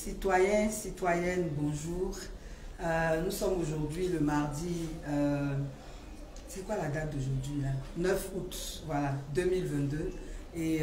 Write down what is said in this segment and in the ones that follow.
Citoyens, citoyennes, bonjour. Nous sommes aujourd'hui le mardi, c'est quoi la date d'aujourd'hui là? 9 août, voilà, 2022. Et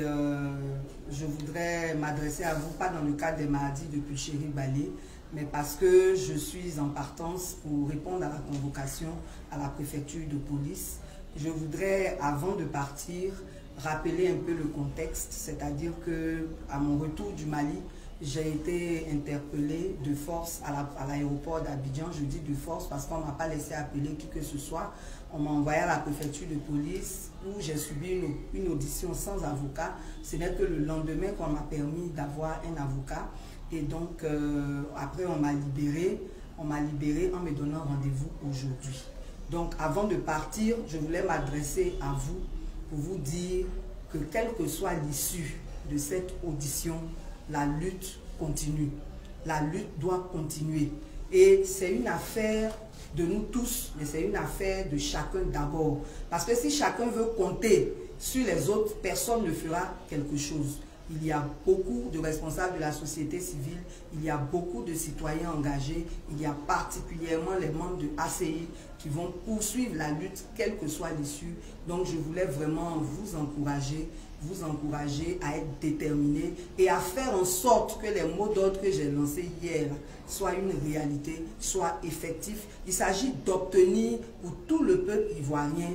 je voudrais m'adresser à vous, pas dans le cadre des mardis de Pulchérie Balé, mais parce que je suis en partance pour répondre à la convocation à la préfecture de police. Je voudrais, avant de partir, rappeler un peu le contexte, c'est-à-dire que à mon retour du Mali, j'ai été interpellée de force à l'aéroport d'Abidjan. Je dis de force parce qu'on ne m'a pas laissé appeler qui que ce soit. On m'a envoyé à la préfecture de police où j'ai subi une audition sans avocat. Ce n'est que le lendemain qu'on m'a permis d'avoir un avocat. Et donc, après, on m'a libéré en me donnant rendez-vous aujourd'hui. Donc, avant de partir, je voulais m'adresser à vous pour vous dire que quelle que soit l'issue de cette audition, la lutte continue. La lutte doit continuer. Et c'est une affaire de nous tous, mais c'est une affaire de chacun d'abord. Parce que si chacun veut compter sur les autres, personne ne fera quelque chose. Il y a beaucoup de responsables de la société civile, il y a beaucoup de citoyens engagés, il y a particulièrement les membres de ACI qui vont poursuivre la lutte, quelle que soit l'issue. Donc je voulais vraiment vous encourager à être déterminés et à faire en sorte que les mots d'ordre que j'ai lancés hier soient une réalité, soient effectifs. Il s'agit d'obtenir pour tout le peuple ivoirien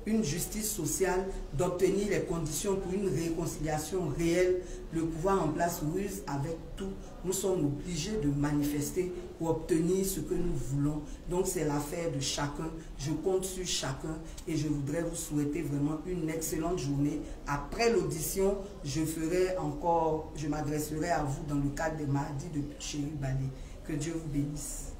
une justice sociale, d'obtenir les conditions pour une réconciliation réelle. Le pouvoir en place ruse avec tout. Nous sommes obligés de manifester pour obtenir ce que nous voulons. Donc c'est l'affaire de chacun. Je compte sur chacun et je voudrais vous souhaiter vraiment une excellente journée. Après l'audition, je m'adresserai à vous dans le cadre des mardis de Pulchérie Balé. Que Dieu vous bénisse.